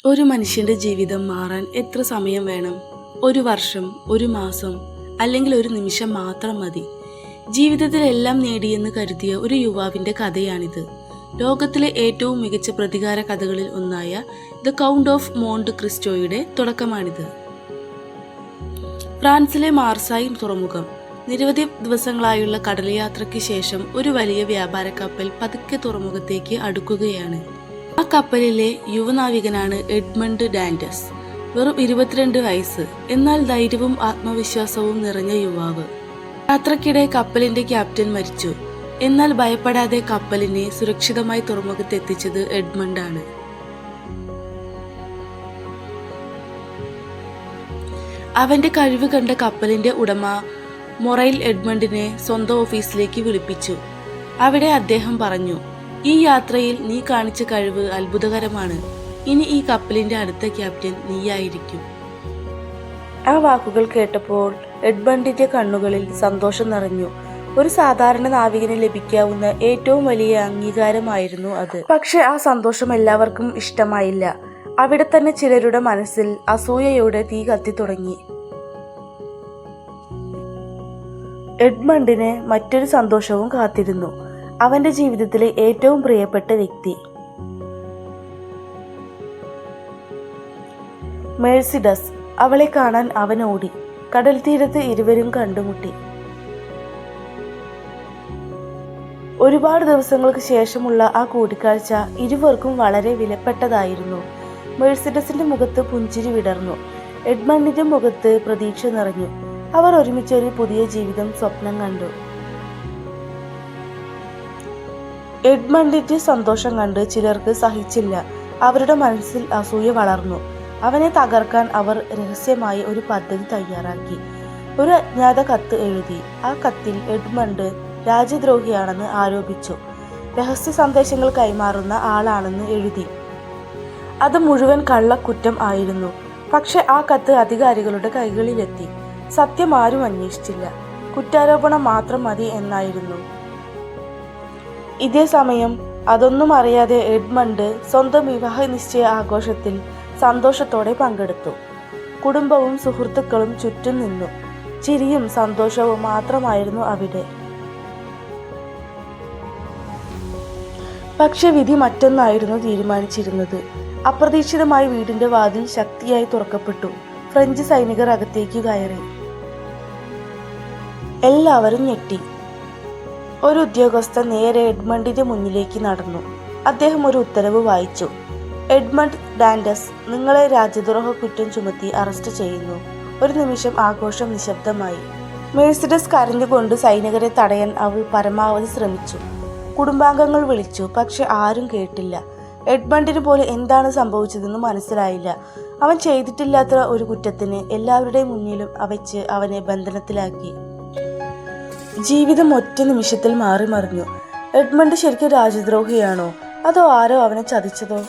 ഒരു മനുഷ്യൻ്റെ ജീവിതം മാറാൻ എത്ര സമയം വേണം? ഒരു വർഷം, ഒരു മാസം, അല്ലെങ്കിൽ ഒരു നിമിഷം മാത്രം മതി. ജീവിതത്തിലെല്ലാം നേടിയെന്ന് കരുതിയ ഒരു യുവാവിൻ്റെ കഥയാണിത്. ലോകത്തിലെ ഏറ്റവും മികച്ച പ്രതികാര കഥകളിൽ ഒന്നായ ദ കൗണ്ട് ഓഫ് മോണ്ട് ക്രിസ്റ്റോയുടെ തുടക്കമാണിത്. ഫ്രാൻസിലെ മാർസായി തുറമുഖം. നിരവധി ദിവസങ്ങളായുള്ള കടൽയാത്രയ്ക്ക് ശേഷം ഒരു വലിയ വ്യാപാര കപ്പൽ പതുക്കെ തുറമുഖത്തേക്ക് അടുക്കുകയാണ്. ആ കപ്പലിലെ യുവനാവികനാണ് എഡ്മണ്ട് ഡാന്റസ്. വെറും 22 വയസ്സ്, എന്നാൽ ധൈര്യവും ആത്മവിശ്വാസവും നിറഞ്ഞ യുവാവ്. യാത്രക്കിടെ കപ്പലിന്റെ ക്യാപ്റ്റൻ മരിച്ചു. എന്നാൽ ഭയപ്പെടാതെ കപ്പലിനെ സുരക്ഷിതമായി തുറമുഖത്തെത്തിച്ചത് എഡ്മണ്ടാണ്. അവന്റെ കഴിവ് കണ്ട കപ്പലിന്റെ ഉടമ മൊറൈൽ എഡ്മണ്ടിനെ സ്വന്തം ഓഫീസിലേക്ക് വിളിപ്പിച്ചു. അവിടെ അദ്ദേഹം പറഞ്ഞു, "ഈ യാത്രയിൽ നീ കാണിച്ച കഴിവ് അത്ഭുതകരമാണ്. ഇനി ഈ കപ്പലിന്റെ അടുത്ത ക്യാപ്റ്റൻ നീയായിരിക്കും." ആ വാക്കുകൾ കേട്ടപ്പോൾ എഡ്മണ്ടിന്റെ കണ്ണുകളിൽ സന്തോഷം നിറഞ്ഞു. ഒരു സാധാരണ നാവികന് ലഭിക്കാവുന്ന ഏറ്റവും വലിയ അംഗീകാരമായിരുന്നു അത്. പക്ഷെ ആ സന്തോഷം എല്ലാവർക്കും ഇഷ്ടമായില്ല. അവിടെ തന്നെ ചിലരുടെ മനസ്സിൽ അസൂയയോടെ തീ കത്തി തുടങ്ങി. എഡ്മണ്ടിന് മറ്റൊരു സന്തോഷവും കാത്തിരുന്നു. അവന്റെ ജീവിതത്തിലെ ഏറ്റവും പ്രിയപ്പെട്ട വ്യക്തി മെഴ്സിഡസ്. അവളെ കാണാൻ അവൻ ഓടി. കടൽ തീരത്ത് ഇരുവരും കണ്ടുമുട്ടി. ഒരുപാട് ദിവസങ്ങൾക്ക് ശേഷമുള്ള ആ കൂടിക്കാഴ്ച ഇരുവർക്കും വളരെ വിലപ്പെട്ടതായിരുന്നു. മെഴ്സിഡസിന്റെ മുഖത്ത് പുഞ്ചിരി വിടർന്നു. എഡ്മണ്ടിന്റെ മുഖത്ത് പ്രതീക്ഷ നിറഞ്ഞു. അവർ ഒരുമിച്ച് ഒരു പുതിയ ജീവിതം സ്വപ്നം കണ്ടു. എഡ്മണ്ടിന്റെ സന്തോഷം കണ്ട് ചിലർക്ക് സഹിച്ചില്ല. അവരുടെ മനസ്സിൽ അസൂയ വളർന്നു. അവനെ തകർക്കാൻ അവർ രഹസ്യമായി ഒരു പദ്ധതി തയ്യാറാക്കി. ഒരു അജ്ഞാത കത്ത് എഴുതി. ആ കത്തിൽ എഡ്മണ്ട് രാജ്യദ്രോഹിയാണെന്ന് ആരോപിച്ചു. രഹസ്യ സന്ദേശങ്ങൾ കൈമാറുന്ന ആളാണെന്ന് എഴുതി. അത് മുഴുവൻ കള്ളക്കുറ്റം ആയിരുന്നു. പക്ഷെ ആ കത്ത് അധികാരികളുടെ കൈകളിലെത്തി. സത്യം ആരും അന്വേഷിച്ചില്ല. കുറ്റാരോപണം മാത്രം മതി എന്നായിരുന്നു. ഇതേ സമയം അതൊന്നും അറിയാതെ എഡ്മണ്ട് സ്വന്തം വിവാഹ നിശ്ചയ ആഘോഷത്തിൽ സന്തോഷത്തോടെ പങ്കെടുത്തു. കുടുംബവും സുഹൃത്തുക്കളും ചുറ്റും നിന്നു. ചിരിയും സന്തോഷവും മാത്രമായിരുന്നു അവിടെ. പക്ഷെ വിധി മറ്റൊന്നായിരുന്നു തീരുമാനിച്ചിരുന്നത്. അപ്രതീക്ഷിതമായി വീടിന്റെ വാതിൽ ശക്തിയായി തുറക്കപ്പെട്ടു. ഫ്രഞ്ച് സൈനികർ അകത്തേക്ക് കയറി. എല്ലാവരും ഞെട്ടി. ഒരു ഉദ്യോഗസ്ഥൻ നേരെ എഡ്മണ്ടിന്റെ മുന്നിലേക്ക് നടന്നു. അദ്ദേഹം ഒരു ഉത്തരവ് വായിച്ചു. "എഡ്മണ്ട് ഡാന്റസ്, നിങ്ങളെ രാജ്യദ്രോഹ കുറ്റം ചുമത്തി അറസ്റ്റ് ചെയ്യുന്നു." ഒരു നിമിഷം ആഘോഷം നിശബ്ദമായി. മെഴ്സിഡസ് കരഞ്ഞുകൊണ്ട് സൈനികരെ തടയാൻ അവൾ പരമാവധി ശ്രമിച്ചു. കുടുംബാംഗങ്ങൾ വിളിച്ചു, പക്ഷെ ആരും കേട്ടില്ല. എഡ്മണ്ടിന് പോലെ എന്താണ് സംഭവിച്ചതെന്ന് മനസ്സിലായില്ല. അവൻ ചെയ്തിട്ടില്ലാത്ത ഒരു കുറ്റത്തിന് എല്ലാവരുടെയും മുന്നിലും വെച്ച് അവനെ ബന്ധനത്തിലാക്കി. ജീവിതം ഒറ്റ നിമിഷത്തിൽ മാറി മറിഞ്ഞു. എഡ്മണ്ട് ശരിക്കും രാജ്യദ്രോഹിയാണോ, അതോ ആരോ അവനെ ചതിച്ചതോ?